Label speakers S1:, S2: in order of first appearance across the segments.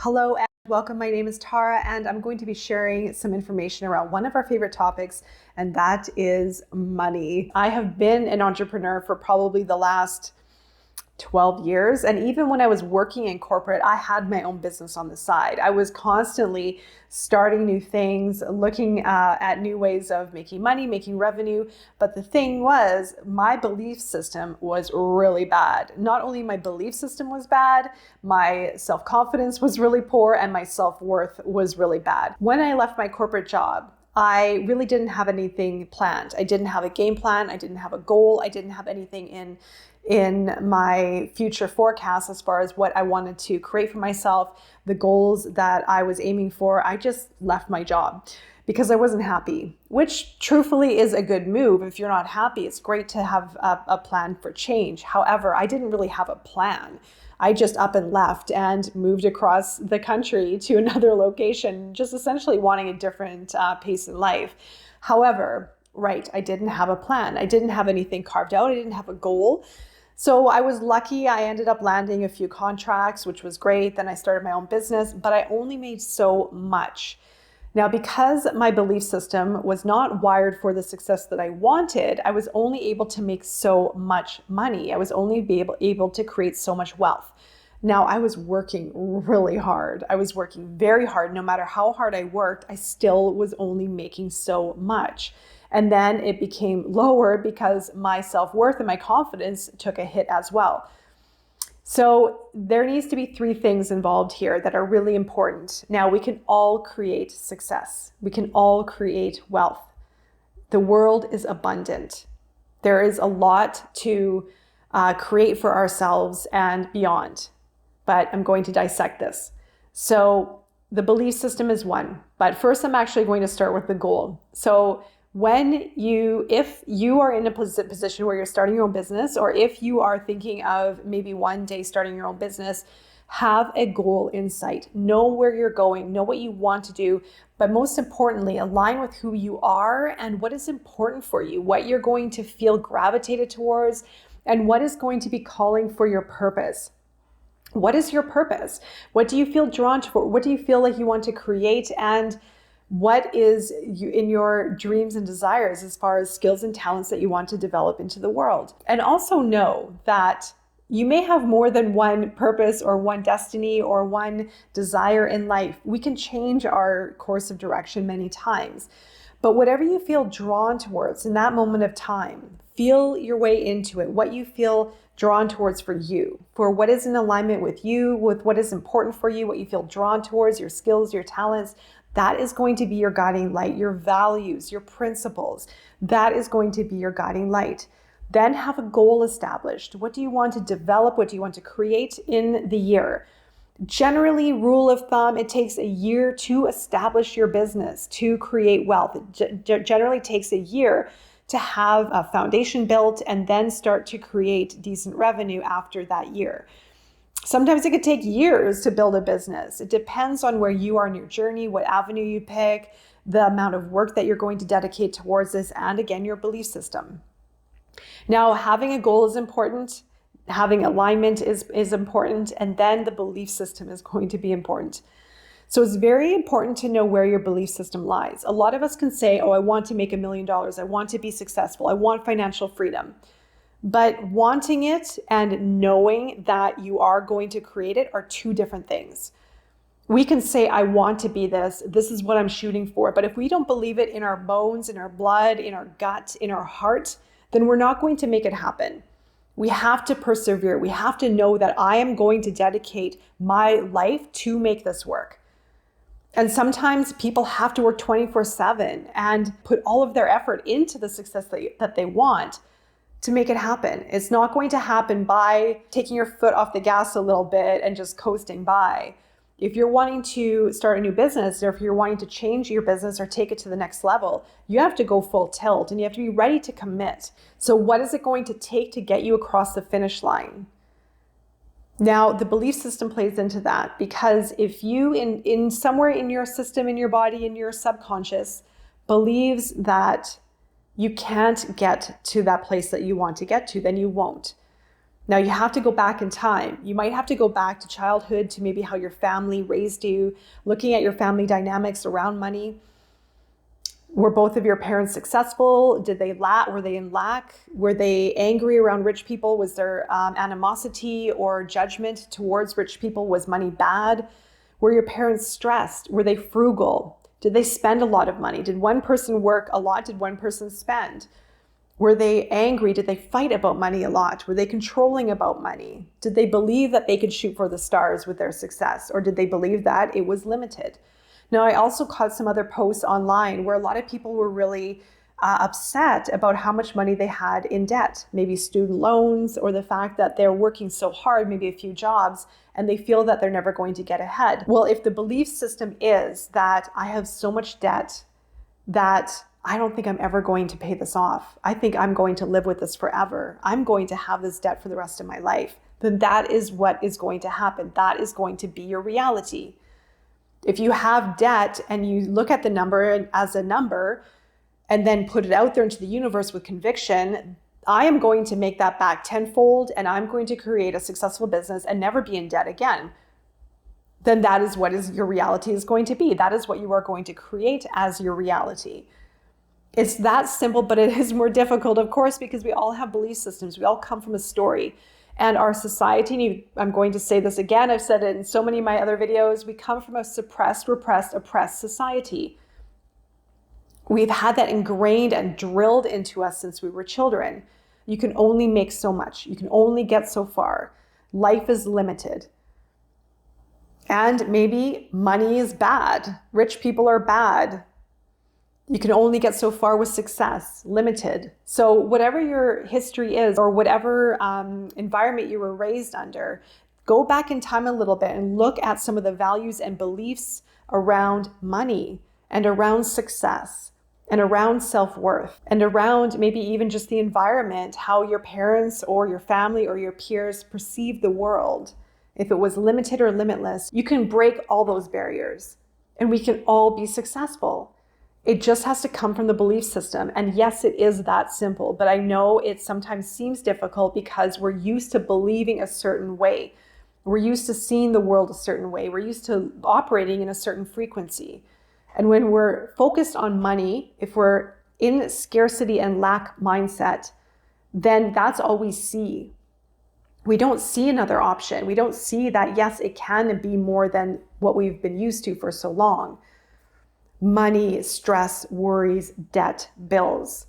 S1: Hello and welcome. My name is Tara, and I'm going to be sharing some information around one of our favorite topics, and that is money. I have been an entrepreneur for probably the last 12 years. And even when I was working in corporate, I had my own business on the side. I was constantly starting new things, looking at new ways of making money, making revenue. But the thing was, my belief system was really bad. Not only my belief system was bad, my self-confidence was really poor, and my self-worth was really bad. When I left my corporate job, I really didn't have anything planned. I didn't have a game plan. I didn't have a goal. I didn't have anything in my future forecast as far as what I wanted to create for myself, the goals that I was aiming for. I just left my job because I wasn't happy, which truthfully is a good move. If you're not happy, it's great to have a plan for change. However, I didn't really have a plan. I just up and left and moved across the country to another location, just essentially wanting a different pace in life. However, right, I didn't have a plan. I didn't have anything carved out. I didn't have a goal. So I was lucky. I ended up landing a few contracts, which was great. Then I started my own business, but I only made so much. Now, because my belief system was not wired for the success that I wanted, I was only able to make so much money. I was only able to create so much wealth. Now, I was working really hard. I was working very hard. No matter how hard I worked, I still was only making so much. And then it became lower because my self-worth and my confidence took a hit as well. So there needs to be three things involved here that are really important. Now, we can all create success. We can all create wealth. The world is abundant. There is a lot to create for ourselves and beyond, but I'm going to dissect this. So the belief system is one, but first I'm actually going to start with the goal. So if you are in a position where you're starting your own business, or if you are thinking of maybe one day starting your own business, have a goal in sight. Know where you're going, know what you want to do, but most importantly, align with who you are and what is important for you, what you're going to feel gravitated towards, and what is going to be calling for your purpose. What is your purpose? What do you feel drawn to? What do you feel like you want to create? And what is in your dreams and desires as far as skills and talents that you want to develop into the world? And also know that you may have more than one purpose or one destiny or one desire in life. We can change our course of direction many times. But whatever you feel drawn towards in that moment of time, feel your way into it, what you feel drawn towards for you, for what is in alignment with you, with what is important for you, what you feel drawn towards, your skills, your talents. That is going to be your guiding light, your values, your principles. That is going to be your guiding light. Then have a goal established. What do you want to develop? What do you want to create in the year? Generally, rule of thumb, it takes a year to establish your business, to create wealth. It generally takes a year to have a foundation built and then start to create decent revenue after that year. Sometimes it could take years to build a business. It depends on where you are in your journey, what avenue you pick, the amount of work that you're going to dedicate towards this, and again, your belief system. Now, having a goal is important. Having alignment is important. And then the belief system is going to be important. So it's very important to know where your belief system lies. A lot of us can say, oh, I want to make $1 million. I want to be successful. I want financial freedom. But wanting it and knowing that you are going to create it are two different things. We can say, I want to be this. This is what I'm shooting for. But if we don't believe it in our bones, in our blood, in our gut, in our heart, then we're not going to make it happen. We have to persevere. We have to know that I am going to dedicate my life to make this work. And sometimes people have to work 24/7 and put all of their effort into the success that they want to make it happen. It's not going to happen by taking your foot off the gas a little bit and just coasting by. If you're wanting to start a new business, or if you're wanting to change your business or take it to the next level, you have to go full tilt and you have to be ready to commit. So what is it going to take to get you across the finish line? Now, the belief system plays into that, because if you in somewhere in your system, in your body, in your subconscious, believes that you can't get to that place that you want to get to, then you won't. Now you have to go back in time. You might have to go back to childhood, to maybe how your family raised you, looking at your family dynamics around money. Were both of your parents successful? Did they lack? Were they in lack? Were they angry around rich people? Was there animosity or judgment towards rich people? Was money bad? Were your parents stressed? Were they frugal? Did they spend a lot of money? Did one person work a lot? Did one person spend? Were they angry? Did they fight about money a lot? Were they controlling about money? Did they believe that they could shoot for the stars with their success? Or did they believe that it was limited? Now, I also caught some other posts online where a lot of people were really upset about how much money they had in debt, maybe student loans, or the fact that they're working so hard, maybe a few jobs, and they feel that they're never going to get ahead. Well, if the belief system is that I have so much debt that I don't think I'm ever going to pay this off, I think I'm going to live with this forever, I'm going to have this debt for the rest of my life, then that is what is going to happen. That is going to be your reality. If you have debt and you look at the number as a number and then put it out there into the universe with conviction, I am going to make that back tenfold and I'm going to create a successful business and never be in debt again, then that is what is your reality is going to be. That is what you are going to create as your reality. It's that simple, but it is more difficult, of course, because we all have belief systems. We all come from a story. And our society, I'm going to say this again, I've said it in so many of my other videos, we come from a suppressed, repressed, oppressed society. We've had that ingrained and drilled into us since we were children. You can only make so much. You can only get so far. Life is limited. And maybe money is bad. Rich people are bad. You can only get so far with success, limited. So whatever your history is, or whatever environment you were raised under, go back in time a little bit and look at some of the values and beliefs around money and around success and around self-worth and around maybe even just the environment, how your parents or your family or your peers perceive the world. If it was limited or limitless, you can break all those barriers and we can all be successful. It just has to come from the belief system. And yes, it is that simple, but I know it sometimes seems difficult because we're used to believing a certain way. We're used to seeing the world a certain way. We're used to operating in a certain frequency. And when we're focused on money, if we're in scarcity and lack mindset, then that's all we see. We don't see another option. We don't see that, yes, it can be more than what we've been used to for so long. Money, stress, worries, debt, bills.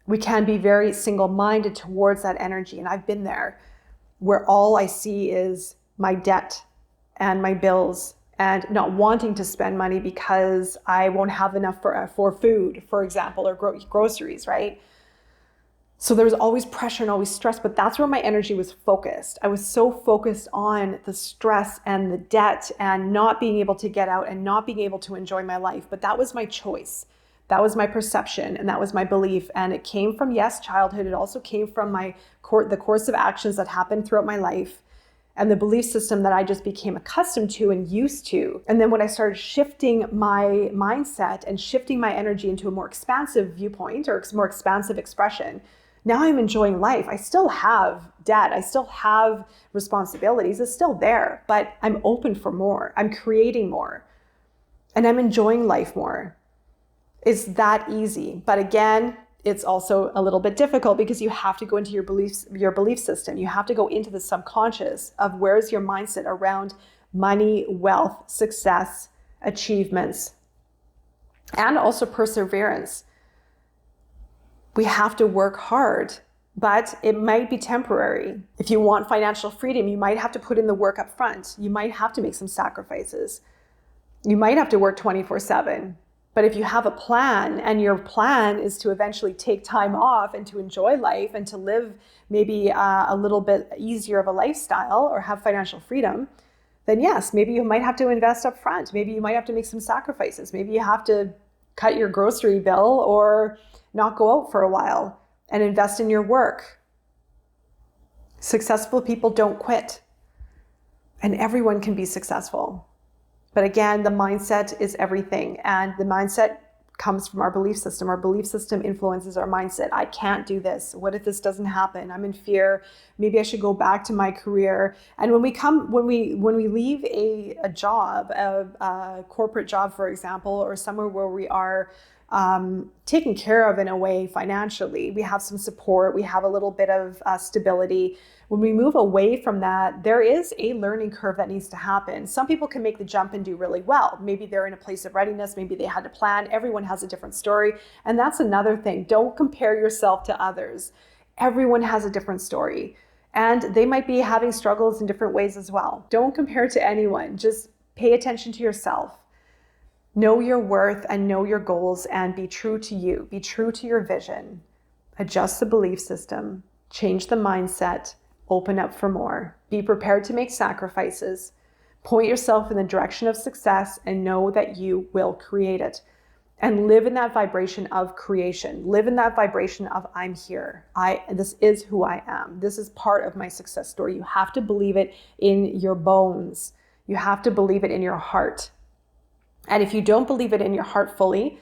S1: We can be very single-minded towards that energy. And I've been there where all I see is my debt and my bills and not wanting to spend money because I won't have enough for food, for example, or groceries, right? So there was always pressure and always stress, but that's where my energy was focused. I was so focused on the stress and the debt and not being able to get out and not being able to enjoy my life. But that was my choice. That was my perception and that was my belief. And it came from, yes, childhood. It also came from the course of actions that happened throughout my life and the belief system that I just became accustomed to and used to. And then when I started shifting my mindset and shifting my energy into a more expansive viewpoint or more expansive expression, now I'm enjoying life. I still have debt. I still have responsibilities. It's still there, but I'm open for more. I'm creating more and I'm enjoying life more. It's that easy. But again, it's also a little bit difficult because you have to go into your belief system. You have to go into the subconscious of where's your mindset around money, wealth, success, achievements, and also perseverance. We have to work hard, but it might be temporary. If you want financial freedom, you might have to put in the work up front. You might have to make some sacrifices. You might have to work 24/7. But if you have a plan and your plan is to eventually take time off and to enjoy life and to live maybe a little bit easier of a lifestyle or have financial freedom, then yes, maybe you might have to invest up front. Maybe you might have to make some sacrifices. Maybe you have to cut your grocery bill or not go out for a while and invest in your work. Successful people don't quit, and everyone can be successful. But again, the mindset is everything, and the mindset comes from our belief system. Our belief system influences our mindset. I can't do this. What if this doesn't happen? I'm in fear. Maybe I should go back to my career. And when we leave a job, a corporate job, for example, or somewhere where we are taken care of in a way financially, we have some support, we have a little bit of stability. When we move away from that, there is a learning curve that needs to happen. Some people can make the jump and do really well. Maybe they're in a place of readiness. Maybe they had to plan. Everyone has a different story. And that's another thing. Don't compare yourself to others. Everyone has a different story. And they might be having struggles in different ways as well. Don't compare to anyone. Just pay attention to yourself. Know your worth and know your goals and be true to you. Be true to your vision. Adjust the belief system. Change the mindset. Open up for more. Be prepared to make sacrifices. Point yourself in the direction of success and know that you will create it. And live in that vibration of creation. Live in that vibration of I'm here. This is who I am. This is part of my success story. You have to believe it in your bones. You have to believe it in your heart. And if you don't believe it in your heart fully,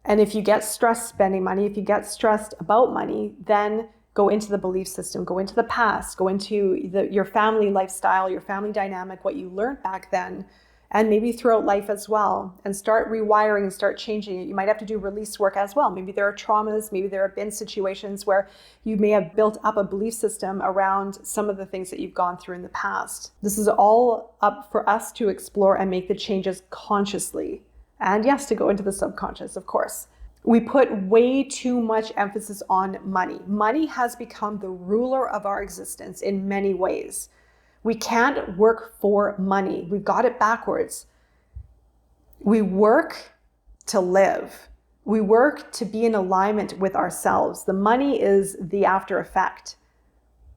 S1: and if you get stressed spending money, if you get stressed about money, then go into the belief system, go into the past, go into your family lifestyle, your family dynamic, what you learned back then, and maybe throughout life as well, and start rewiring and start changing it. You might have to do release work as well. Maybe there are traumas, maybe there have been situations where you may have built up a belief system around some of the things that you've gone through in the past. This is all up for us to explore and make the changes consciously. And yes, to go into the subconscious, of course. We put way too much emphasis on money. Money has become the ruler of our existence in many ways. We can't work for money. We've got it backwards. We work to live. We work to be in alignment with ourselves. The money is the after effect.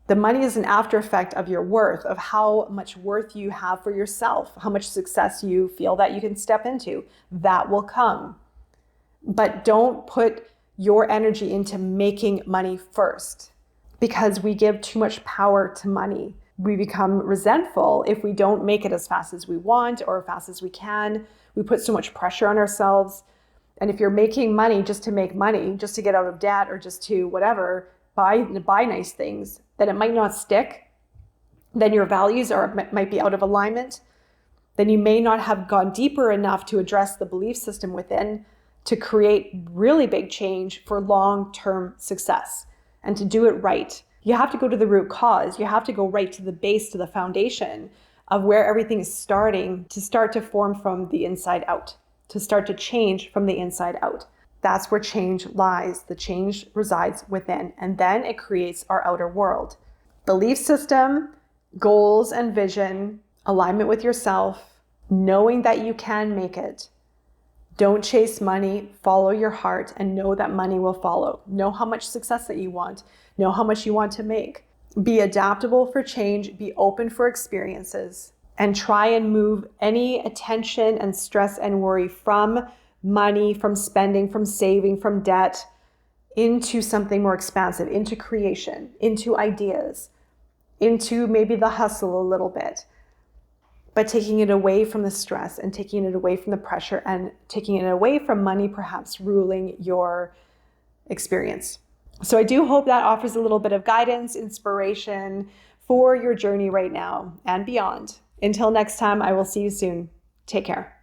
S1: The money is an after effect of your worth, of how much worth you have for yourself, how much success you feel that you can step into. That will come. But don't put your energy into making money first, because we give too much power to money. We become resentful if we don't make it as fast as we want or as fast as we can. We put so much pressure on ourselves. And if you're making money just to make money, just to get out of debt or just to whatever, buy nice things, then it might not stick. Then your values might be out of alignment. Then you may not have gone deeper enough to address the belief system within to create really big change for long-term success and to do it right. You have to go to the root cause. You have to go right to the base, to the foundation of where everything is starting to start to form from the inside out, to start to change from the inside out. That's where change lies. The change resides within, and then it creates our outer world. Belief system, goals and vision, alignment with yourself, knowing that you can make it. Don't chase money, follow your heart, and know that money will follow. Know how much success that you want. Know how much you want to make. Be adaptable for change, be open for experiences, and try and move any attention and stress and worry from money, from spending, from saving, from debt, into something more expansive, into creation, into ideas, into maybe the hustle a little bit. But taking it away from the stress and taking it away from the pressure and taking it away from money perhaps ruling your experience. So I do hope that offers a little bit of guidance, inspiration for your journey right now and beyond. Until next time, I will see you soon. Take care.